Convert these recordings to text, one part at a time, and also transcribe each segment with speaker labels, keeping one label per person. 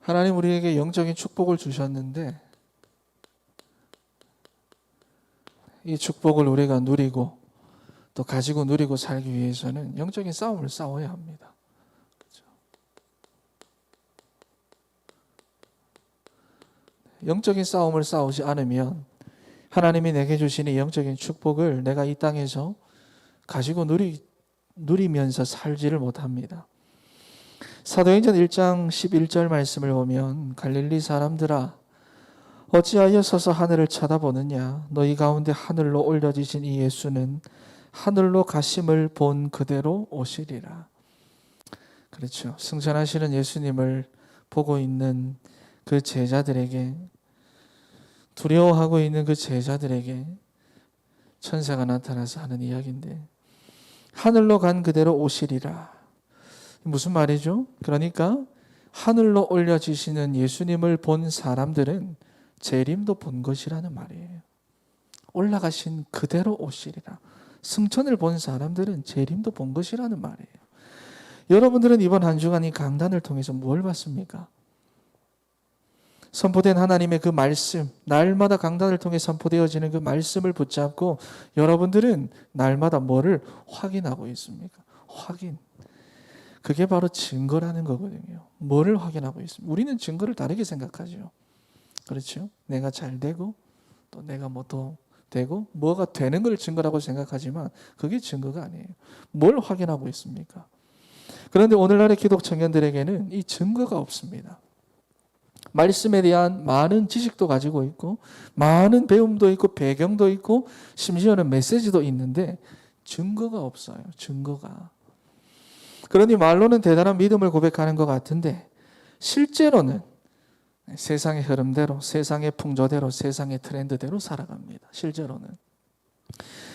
Speaker 1: 하나님 우리에게 영적인 축복을 주셨는데 이 축복을 우리가 누리고 또 가지고 누리고 살기 위해서는 영적인 싸움을 싸워야 합니다. 그렇죠? 영적인 싸움을 싸우지 않으면 하나님이 내게 주신 이 영적인 축복을 내가 이 땅에서 가지고 누리면서 살지를 못합니다. 사도행전 1장 11절 말씀을 보면 갈릴리 사람들아 어찌하여 서서 하늘을 쳐다보느냐 너희 가운데 하늘로 올려지신 이 예수는 하늘로 가심을 본 그대로 오시리라. 그렇죠. 승천하시는 예수님을 보고 있는 그 제자들에게, 두려워하고 있는 그 제자들에게 천사가 나타나서 하는 이야기인데 하늘로 간 그대로 오시리라. 무슨 말이죠? 그러니까 하늘로 올려지시는 예수님을 본 사람들은 재림도 본 것이라는 말이에요. 올라가신 그대로 오시리라. 승천을 본 사람들은 재림도 본 것이라는 말이에요. 여러분들은 이번 한 주간 이 강단을 통해서 뭘 봤습니까? 선포된 하나님의 그 말씀, 날마다 강단을 통해 선포되어지는 그 말씀을 붙잡고 여러분들은 날마다 뭐를 확인하고 있습니까? 확인. 그게 바로 증거라는 거거든요. 뭐를 확인하고 있습니까? 우리는 증거를 다르게 생각하죠. 그렇죠? 내가 잘 되고 또 내가 뭐 더 되고 뭐가 되는 걸 증거라고 생각하지만 그게 증거가 아니에요. 뭘 확인하고 있습니까? 그런데 오늘날의 기독 청년들에게는 이 증거가 없습니다. 말씀에 대한 많은 지식도 가지고 있고 많은 배움도 있고 배경도 있고 심지어는 메시지도 있는데 증거가 없어요. 증거가. 그러니 말로는 대단한 믿음을 고백하는 것 같은데 실제로는 세상의 흐름대로, 세상의 풍조대로, 세상의 트렌드대로 살아갑니다. 실제로는.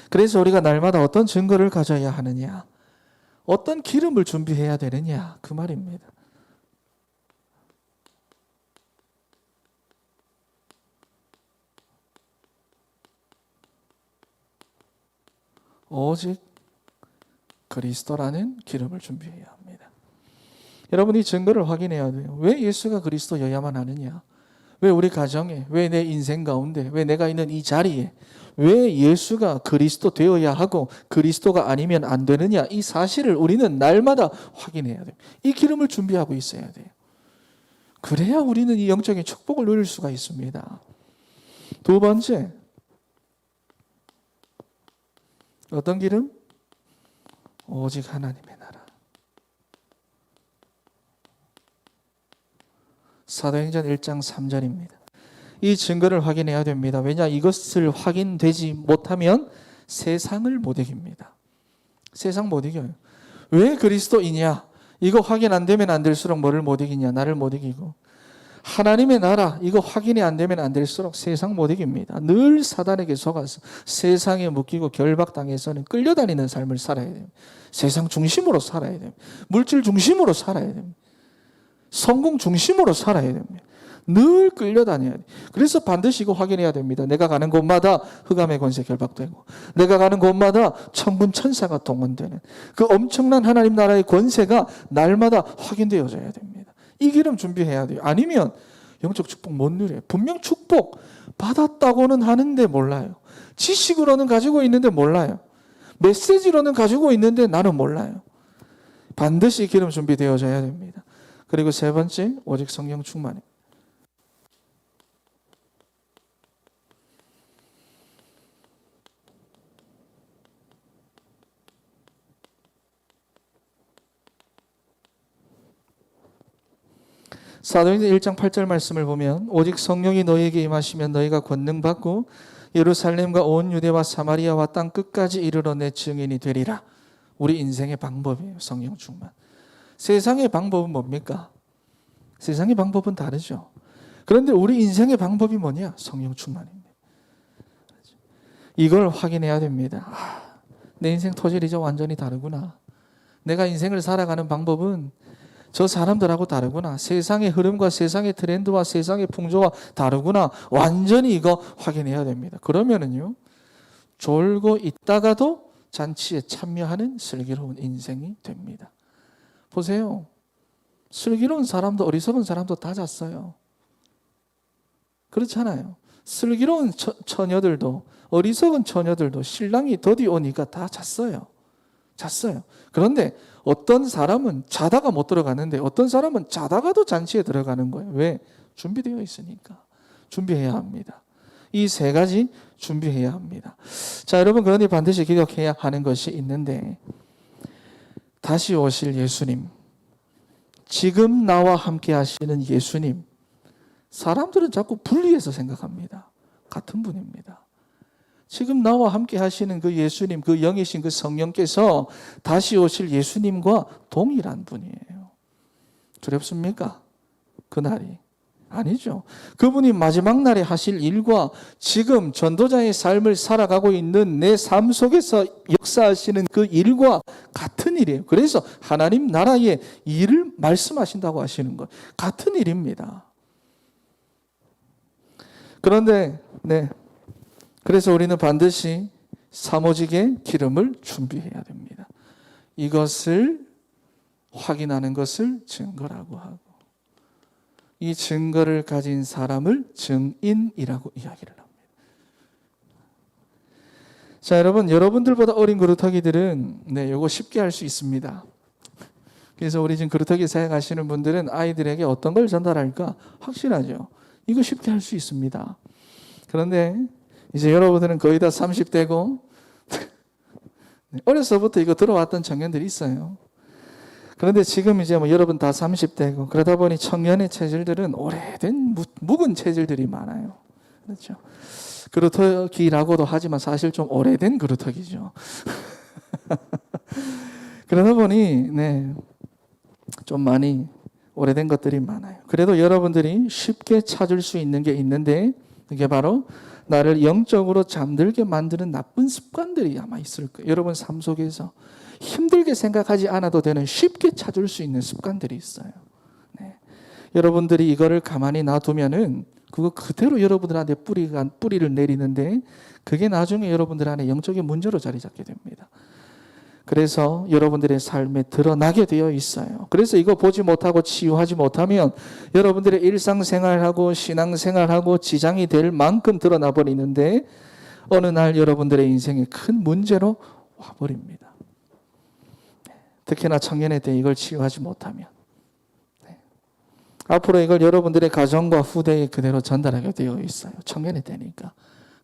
Speaker 1: 그래서 우리가 날마다 어떤 증거를 가져야 하느냐, 어떤 기름을 준비해야 되느냐, 그 말입니다. 오직 그리스도라는 기름을 준비해야 합니다. 여러분 이 증거를 확인해야 돼요. 왜 예수가 그리스도여야만 하느냐? 왜 우리 가정에, 왜 내 인생 가운데, 왜 내가 있는 이 자리에 왜 예수가 그리스도 되어야 하고 그리스도가 아니면 안 되느냐? 이 사실을 우리는 날마다 확인해야 돼요. 이 기름을 준비하고 있어야 돼요. 그래야 우리는 이 영적인 축복을 누릴 수가 있습니다. 두 번째, 어떤 기름? 오직 하나님의 나라. 사도행전 1장 3절입니다. 이 증거를 확인해야 됩니다. 왜냐? 이것을 확인되지 못하면 세상을 못 이깁니다. 세상 못 이겨요. 왜 그리스도이냐? 이거 확인 안 되면 안 될수록 뭐를 못 이기냐? 나를 못 이기고. 하나님의 나라, 이거 확인이 안 되면 안 될수록 세상 못 이깁니다. 늘 사단에게 속아서 세상에 묶이고 결박당해서는 끌려다니는 삶을 살아야 됩니다. 세상 중심으로 살아야 됩니다. 물질 중심으로 살아야 됩니다. 성공 중심으로 살아야 됩니다. 늘 끌려다녀야 돼요. 그래서 반드시 이거 확인해야 됩니다. 내가 가는 곳마다 흑암의 권세 결박되고 내가 가는 곳마다 천군 천사가 동원되는 그 엄청난 하나님 나라의 권세가 날마다 확인되어져야 됩니다. 이 기름 준비해야 돼요. 아니면 영적 축복 못 누려요. 분명 축복 받았다고는 하는데 몰라요. 지식으로는 가지고 있는데 몰라요. 메시지로는 가지고 있는데 나는 몰라요. 반드시 기름 준비되어져야 됩니다. 그리고 세 번째, 오직 성령 충만입니다. 사도행전 1장 8절 말씀을 보면 오직 성령이 너희에게 임하시면 너희가 권능 받고 예루살렘과 온 유대와 사마리아와 땅 끝까지 이르러 내 증인이 되리라. 우리 인생의 방법이에요. 성령 충만. 세상의 방법은 뭡니까? 세상의 방법은 다르죠. 그런데 우리 인생의 방법이 뭐냐? 성령 충만입니다. 이걸 확인해야 됩니다. 내 인생 토질이 이제 완전히 다르구나. 내가 인생을 살아가는 방법은 저 사람들하고 다르구나. 세상의 흐름과 세상의 트렌드와 세상의 풍조와 다르구나. 완전히 이거 확인해야 됩니다. 그러면은요, 졸고 있다가도 잔치에 참여하는 슬기로운 인생이 됩니다. 보세요. 슬기로운 사람도 어리석은 사람도 다 잤어요. 그렇잖아요. 슬기로운 처녀들도 어리석은 처녀들도 신랑이 더디 오니까 다 잤어요. 그런데 어떤 사람은 자다가 못 들어가는데 어떤 사람은 자다가도 잔치에 들어가는 거예요. 왜? 준비되어 있으니까. 준비해야 합니다. 이 세 가지 준비해야 합니다. 자, 여러분, 그러니 반드시 기억해야 하는 것이 있는데, 다시 오실 예수님, 지금 나와 함께 하시는 예수님, 사람들은 자꾸 분리해서 생각합니다. 같은 분입니다. 지금 나와 함께 하시는 그 예수님, 그 영이신 그 성령께서 다시 오실 예수님과 동일한 분이에요. 두렵습니까? 그날이. 아니죠. 그분이 마지막 날에 하실 일과 지금 전도자의 삶을 살아가고 있는 내 삶 속에서 역사하시는 그 일과 같은 일이에요. 그래서 하나님 나라의 일을 말씀하신다고 하시는 것. 같은 일입니다. 그런데 그래서 우리는 반드시 사모직의 기름을 준비해야 됩니다. 이것을 확인하는 것을 증거라고 하고, 이 증거를 가진 사람을 증인이라고 이야기를 합니다. 자, 여러분들보다 어린 그루터기들은 요거 쉽게 할 수 있습니다. 그래서 우리 지금 그루터기 사역하시는 분들은 아이들에게 어떤 걸 전달할까 확실하죠. 이거 쉽게 할 수 있습니다. 그런데 이제 여러분들은 거의 다 30대고 어려서부터 이거 들어왔던 청년들이 있어요. 그런데 지금 이제 여러분 다 30대고 그러다 보니 청년의 체질들은 오래된 묵은 체질들이 많아요. 그렇죠? 그루터기라고도 하지만 사실 좀 오래된 그루터기죠. 그러다 보니 좀 많이 오래된 것들이 많아요. 그래도 여러분들이 쉽게 찾을 수 있는 게 있는데, 그게 바로 나를 영적으로 잠들게 만드는 나쁜 습관들이 아마 있을 거예요. 여러분 삶 속에서 힘들게 생각하지 않아도 되는 쉽게 찾을 수 있는 습관들이 있어요. 여러분들이 이거를 가만히 놔두면은 그거 그대로 여러분들한테 뿌리를 내리는데, 그게 나중에 여러분들 안에 영적인 문제로 자리 잡게 됩니다. 그래서 여러분들의 삶에 드러나게 되어 있어요. 그래서 이거 보지 못하고 치유하지 못하면 여러분들의 일상생활하고 신앙생활하고 지장이 될 만큼 드러나 버리는데, 어느 날 여러분들의 인생에 큰 문제로 와버립니다. 특히나 청년의 때 이걸 치유하지 못하면 앞으로 이걸 여러분들의 가정과 후대에 그대로 전달하게 되어 있어요. 청년의 때니까.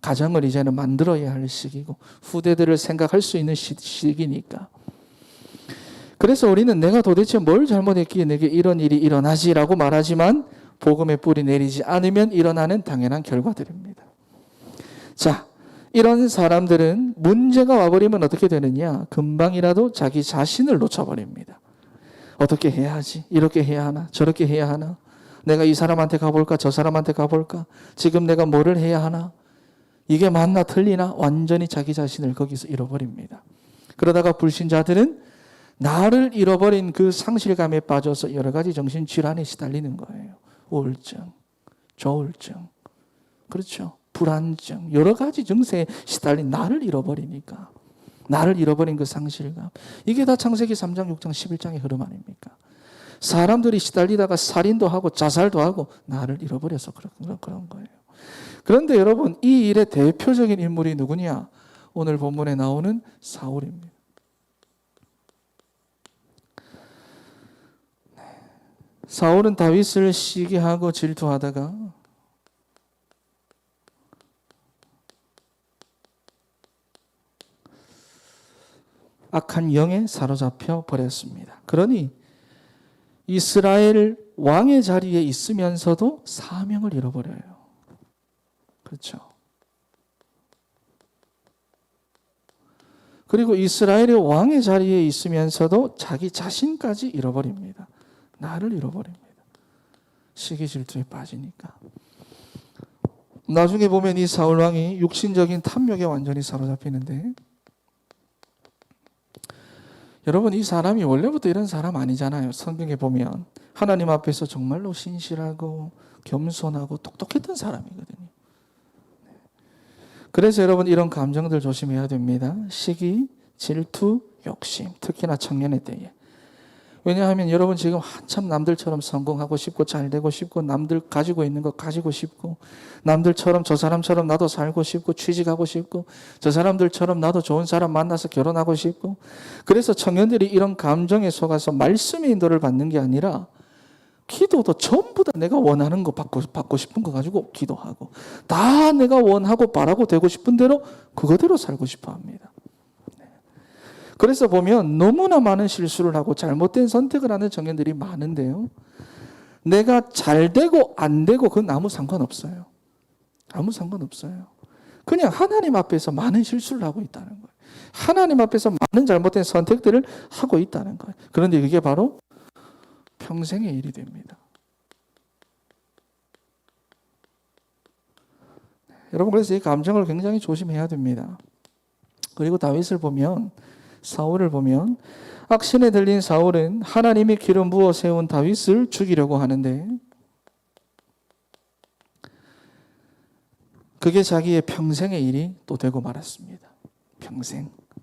Speaker 1: 가정을 이제는 만들어야 할 시기고 후대들을 생각할 수 있는 시기니까. 그래서 우리는 내가 도대체 뭘 잘못했기에 내게 이런 일이 일어나지라고 말하지만, 복음의 뿌리 내리지 않으면 일어나는 당연한 결과들입니다. 자, 이런 사람들은 문제가 와버리면 어떻게 되느냐? 금방이라도 자기 자신을 놓쳐버립니다. 어떻게 해야 하지? 이렇게 해야 하나? 저렇게 해야 하나? 내가 이 사람한테 가볼까? 저 사람한테 가볼까? 지금 내가 뭐를 해야 하나? 이게 맞나 틀리나? 완전히 자기 자신을 거기서 잃어버립니다. 그러다가 불신자들은 나를 잃어버린 그 상실감에 빠져서 여러 가지 정신질환에 시달리는 거예요. 우울증, 조울증, 그렇죠? 불안증, 여러 가지 증세에 시달린 나를 잃어버리니까. 나를 잃어버린 그 상실감. 이게 다 창세기 3장, 6장, 11장의 흐름 아닙니까? 사람들이 시달리다가 살인도 하고 자살도 하고 나를 잃어버려서 그런 거예요. 그런데 여러분, 이 일의 대표적인 인물이 누구냐? 오늘 본문에 나오는 사울입니다. 사울은 다윗을 시기하고 질투하다가 악한 영에 사로잡혀 버렸습니다. 그러니 이스라엘 왕의 자리에 있으면서도 사명을 잃어버려요. 그렇죠? 그리고 이스라엘의 왕의 자리에 있으면서도 자기 자신까지 잃어버립니다. 나를 잃어버립니다. 시기 질투에 빠지니까. 나중에 보면 이 사울 왕이 육신적인 탐욕에 완전히 사로잡히는데, 여러분, 이 사람이 원래부터 이런 사람 아니잖아요. 성경에 보면 하나님 앞에서 정말로 신실하고 겸손하고 똑똑했던 사람이거든요. 그래서 여러분, 이런 감정들 조심해야 됩니다. 시기, 질투, 욕심, 특히나 청년의 때에. 왜냐하면 여러분 지금 한참 남들처럼 성공하고 싶고 잘 되고 싶고 남들 가지고 있는 거 가지고 싶고 남들처럼 저 사람처럼 나도 살고 싶고 취직하고 싶고 저 사람들처럼 나도 좋은 사람 만나서 결혼하고 싶고 그래서 청년들이 이런 감정에 속아서 말씀의 인도를 받는 게 아니라 기도도 전부 다 내가 원하는 거 받고 싶은 거 가지고 기도하고 다 내가 원하고 바라고 되고 싶은 대로 그거대로 살고 싶어 합니다. 그래서 보면 너무나 많은 실수를 하고 잘못된 선택을 하는 청년들이 많은데요. 내가 잘 되고 안 되고 그건 아무 상관없어요. 아무 상관없어요. 그냥 하나님 앞에서 많은 실수를 하고 있다는 거예요. 하나님 앞에서 많은 잘못된 선택들을 하고 있다는 거예요. 그런데 그게 바로 평생의 일이 됩니다. 여러분 그래서 이 감정을 굉장히 조심해야 됩니다. 그리고 다윗을 보면 사울을 보면 악신에 들린 사울은 하나님이 기름 부어 세운 다윗을 죽이려고 하는데 그게 자기의 평생의 일이 또 되고 말았습니다.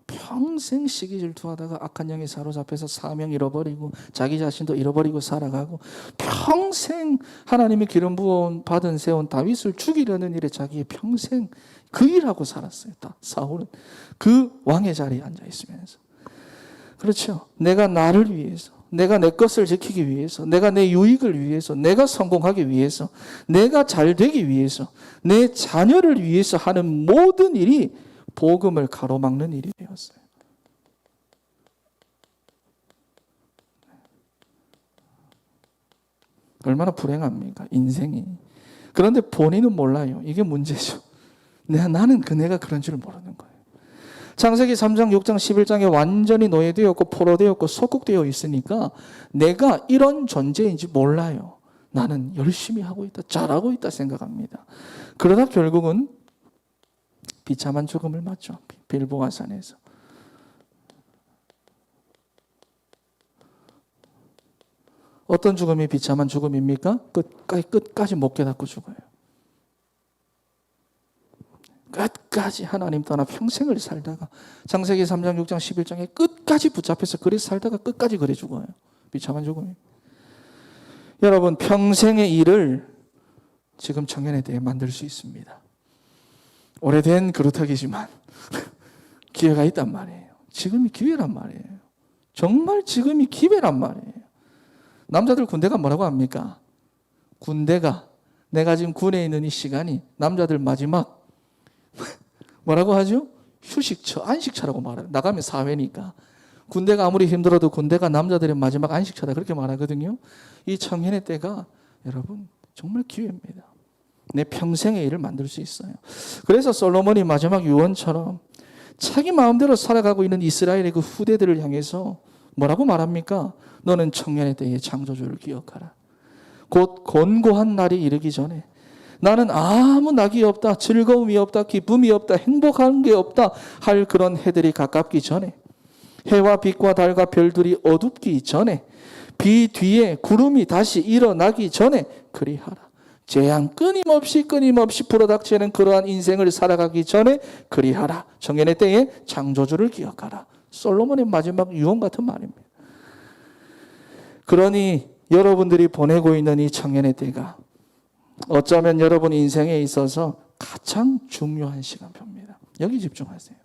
Speaker 1: 평생 시기 질투하다가 악한 영에 사로잡혀서 사명 잃어버리고 자기 자신도 잃어버리고 살아가고 평생 하나님이 기름 부어 받은 세운 다윗을 죽이려는 일에 자기의 평생 그 일하고 살았어요. 사울은 그 왕의 자리에 앉아 있으면서 그렇죠. 내가 나를 위해서 내가 내 것을 지키기 위해서 내가 내 유익을 위해서 내가 성공하기 위해서 내가 잘 되기 위해서 내 자녀를 위해서 하는 모든 일이 복음을 가로막는 일이 되었어요. 얼마나 불행합니까? 인생이. 그런데 본인은 몰라요. 이게 문제죠. 나는 그네가 그런 줄 모르는 거예요. 창세기 3장, 6장, 11장에 완전히 노예되었고 포로되었고 속국되어 있으니까 내가 이런 존재인지 몰라요. 나는 열심히 하고 있다, 잘하고 있다 생각합니다. 그러다 결국은 비참한 죽음을 맞죠. 빌보아 산에서. 어떤 죽음이 비참한 죽음입니까? 끝까지 못 깨닫고 죽어요. 끝까지 하나님 떠나 평생을 살다가 창세기 3장, 6장, 11장에 끝까지 붙잡혀서 그리 살다가 끝까지 그래 죽어요. 비참한 죽음이. 여러분 평생의 일을 지금 청년에 대해 만들 수 있습니다. 오래된 그루터기지만 기회가 있단 말이에요. 지금이 기회란 말이에요. 정말 지금이 기회란 말이에요. 남자들 군대가 뭐라고 합니까? 군대가 내가 지금 군에 있는 이 시간이 남자들 마지막 뭐라고 하죠? 휴식처, 안식처라고 말해요. 나가면 사회니까. 군대가 아무리 힘들어도 군대가 남자들의 마지막 안식처다 그렇게 말하거든요. 이 청년의 때가 여러분 정말 기회입니다. 내 평생의 일을 만들 수 있어요. 그래서 솔로몬이 마지막 유언처럼 자기 마음대로 살아가고 있는 이스라엘의 그 후대들을 향해서 뭐라고 말합니까? 너는 청년의 때의 창조주를 기억하라. 곧 곤고한 날이 이르기 전에 나는 아무 낙이 없다, 즐거움이 없다, 기쁨이 없다, 행복한 게 없다 할 그런 해들이 가깝기 전에 해와 빛과 달과 별들이 어둡기 전에 비 뒤에 구름이 다시 일어나기 전에 그리하라. 재앙 끊임없이 불어닥치는 그러한 인생을 살아가기 전에 그리하라. 청년의 때에 창조주를 기억하라. 솔로몬의 마지막 유언 같은 말입니다. 그러니 여러분들이 보내고 있는 이 청년의 때가 어쩌면 여러분 인생에 있어서 가장 중요한 시간표입니다. 여기 집중하세요.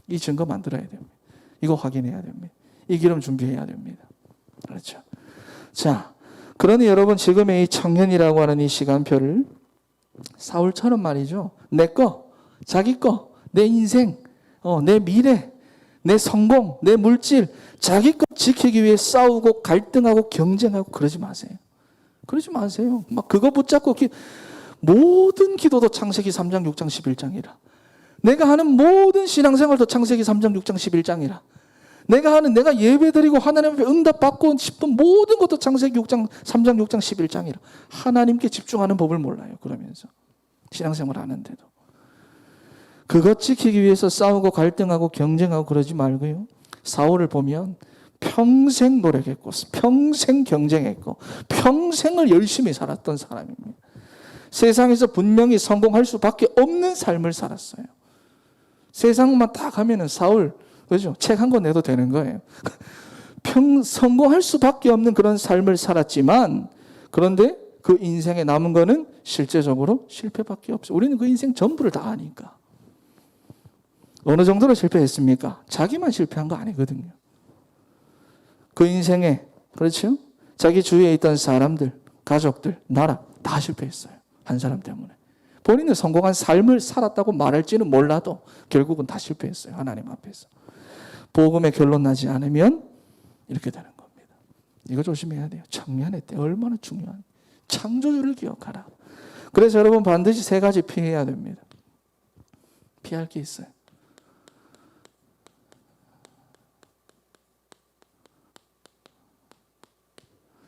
Speaker 1: 이 증거 만들어야 됩니다. 이거 확인해야 됩니다. 이 기름 준비해야 됩니다. 그렇죠. 자, 그러니 여러분 지금의 이 청년이라고 하는 이 시간표를 사울처럼 말이죠. 내 거, 자기 거, 내 인생, 내 미래, 내 성공, 내 물질, 자기 것 지키기 위해 싸우고 갈등하고 경쟁하고 그러지 마세요. 그러지 마세요. 막 그거 붙잡고 모든 기도도 창세기 3장, 6장, 11장이라. 내가 하는 모든 신앙생활도 창세기 3장, 6장, 11장이라. 내가 예배드리고 하나님 앞에 응답받고 싶은 모든 것도 창세기 6장, 3장, 6장, 11장이라. 하나님께 집중하는 법을 몰라요. 그러면서 신앙생활 하는데도. 그것 지키기 위해서 싸우고 갈등하고 경쟁하고 그러지 말고요. 사울을 보면 평생 노력했고 평생 경쟁했고 평생을 열심히 살았던 사람입니다. 세상에서 분명히 성공할 수밖에 없는 삶을 살았어요. 세상만 딱 하면은 사울 그죠? 책 한 권 내도 되는 거예요. 성공할 수밖에 없는 그런 삶을 살았지만 그런데 그 인생에 남은 거는 실제적으로 실패밖에 없어요. 우리는 그 인생 전부를 다 아니까. 어느 정도로 실패했습니까? 자기만 실패한 거 아니거든요. 그 인생에, 그렇죠? 자기 주위에 있던 사람들, 가족들, 나라 다 실패했어요. 한 사람 때문에. 본인은 성공한 삶을 살았다고 말할지는 몰라도 결국은 다 실패했어요. 하나님 앞에서. 복음의 결론 나지 않으면 이렇게 되는 겁니다. 이거 조심해야 돼요. 청년의 때 얼마나 중요한. 창조주를 기억하라. 그래서 여러분 반드시 세 가지 피해야 됩니다. 피할 게 있어요.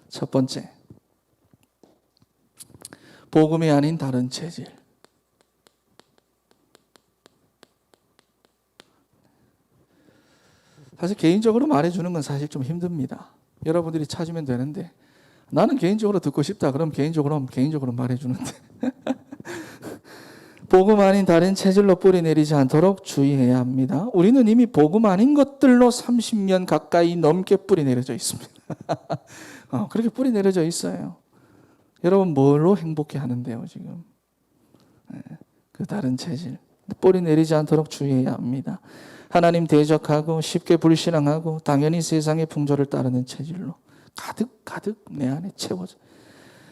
Speaker 1: 첫 번째, 복음이 아닌 다른 체질. 사실 개인적으로 말해주는 건 사실 좀 힘듭니다. 여러분들이 찾으면 되는데 나는 개인적으로 듣고 싶다. 그럼 개인적으로 말해주는데 복음 아닌 다른 체질로 뿌리 내리지 않도록 주의해야 합니다. 우리는 이미 복음 아닌 것들로 30년 가까이 넘게 뿌리 내려져 있습니다. 그렇게 뿌리 내려져 있어요. 여러분 뭘로 행복해 하는데요 지금? 그 다른 체질 뿌리 내리지 않도록 주의해야 합니다. 하나님 대적하고 쉽게 불신앙하고 당연히 세상의 풍조를 따르는 체질로 가득 내 안에 채워져.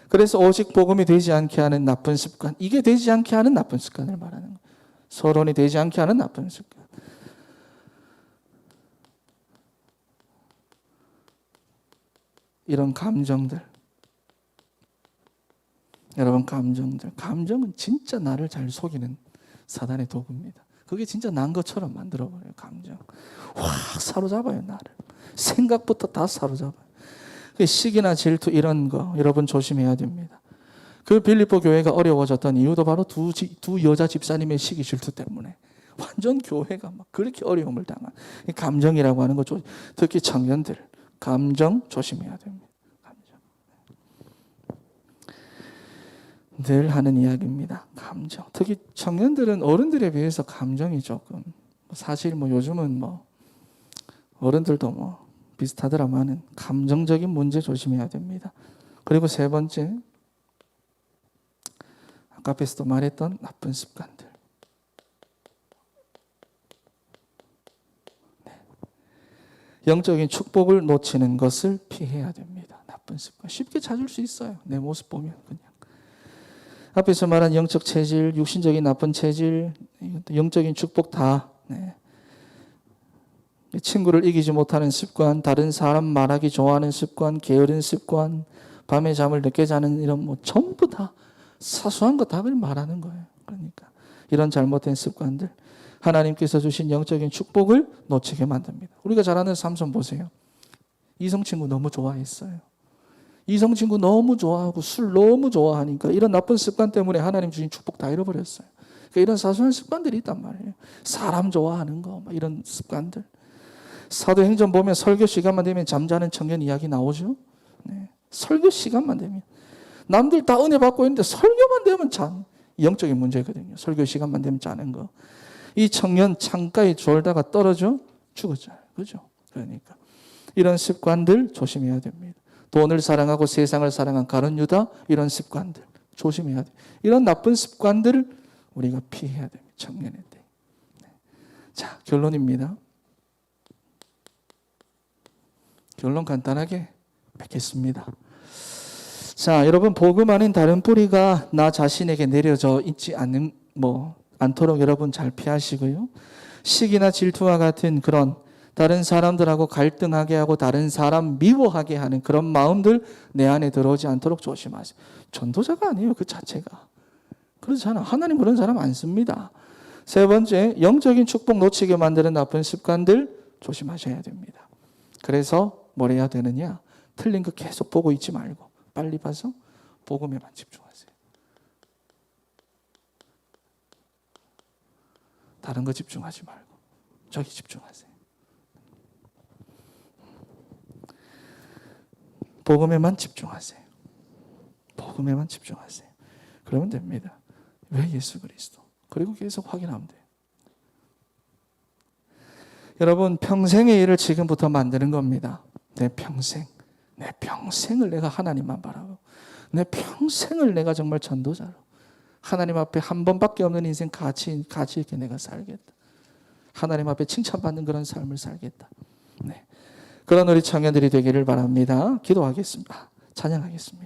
Speaker 1: 그래서 오직 복음이 되지 않게 하는 나쁜 습관, 이게 되지 않게 하는 나쁜 습관을 말하는 거예요. 서론이 되지 않게 하는 나쁜 습관. 이런 감정들, 여러분 감정은 진짜 나를 잘 속이는 사단의 도구입니다. 그게 진짜 난 것처럼 만들어버려요. 감정 확 사로잡아요. 나를 생각부터 다 사로잡아요. 시기나 질투 이런 거 여러분 조심해야 됩니다. 그 빌립보 교회가 어려워졌던 이유도 바로 두 여자 집사님의 시기 질투 때문에 완전 교회가 막 그렇게 어려움을 당한 감정이라고 하는 거 특히 청년들 감정 조심해야 됩니다. 감정. 늘 하는 이야기입니다. 감정. 특히 청년들은 어른들에 비해서 감정이 조금 사실 요즘은 어른들도 비슷하더라마는 감정적인 문제 조심해야 됩니다. 그리고 세 번째, 아까 앞에서도 말했던 나쁜 습관들. 네. 영적인 축복을 놓치는 것을 피해야 됩니다. 나쁜 습관. 쉽게 찾을 수 있어요. 내 모습 보면 그냥. 앞에서 말한 영적 체질, 육신적인 나쁜 체질, 영적인 축복 다. 네. 친구를 이기지 못하는 습관, 다른 사람 말하기 좋아하는 습관, 게으른 습관, 밤에 잠을 늦게 자는 이런 전부 다 사소한 거 다 그냥 말하는 거예요. 그러니까 이런 잘못된 습관들 하나님께서 주신 영적인 축복을 놓치게 만듭니다. 우리가 잘 아는 삼손 보세요. 이성 친구 너무 좋아했어요. 이성 친구 너무 좋아하고 술 너무 좋아하니까 이런 나쁜 습관 때문에 하나님 주신 축복 다 잃어버렸어요. 그러니까 이런 사소한 습관들이 있단 말이에요. 사람 좋아하는 거 이런 습관들. 사도행전 보면 설교 시간만 되면 잠자는 청년 이야기 나오죠. 네. 설교 시간만 되면 남들 다 은혜 받고 있는데 설교만 되면 영적인 문제거든요. 설교 시간만 되면 자는 거. 이 청년 창가에 졸다가 떨어져 죽었잖아요. 그죠? 그러니까 이런 습관들 조심해야 됩니다. 돈을 사랑하고 세상을 사랑한 가룟 유다 이런 습관들 조심해야 돼요. 이런 나쁜 습관들을 우리가 피해야 됩니다. 청년의 때. 네. 자, 결론입니다. 결론 간단하게 맺겠습니다. 자, 여러분 복음 아닌 다른 뿌리가 나 자신에게 내려져 있지 않도록 여러분 잘 피하시고요. 시기나 질투와 같은 그런 다른 사람들하고 갈등하게 하고 다른 사람 미워하게 하는 그런 마음들 내 안에 들어오지 않도록 조심하세요. 전도자가 아니에요. 그 자체가. 그렇잖아. 하나님 그런 사람 안 씁니다. 세 번째, 영적인 축복 놓치게 만드는 나쁜 습관들 조심하셔야 됩니다. 그래서 뭘 해야 되느냐? 틀린 거 계속 보고 있지 말고 빨리 봐서 복음에만 집중하세요. 다른 거 집중하지 말고 저기 집중하세요. 복음에만 집중하세요. 복음에만 집중하세요. 그러면 됩니다. 왜 예수 그리스도? 그리고 계속 확인하면 돼요. 여러분 평생의 일을 지금부터 만드는 겁니다. 내 평생을 내가 하나님만 바라고, 내 평생을 내가 정말 전도자로 하나님 앞에 한 번밖에 없는 인생 가치 있게 내가 살겠다. 하나님 앞에 칭찬받는 그런 삶을 살겠다. 네. 그런 우리 청년들이 되기를 바랍니다. 기도하겠습니다. 찬양하겠습니다.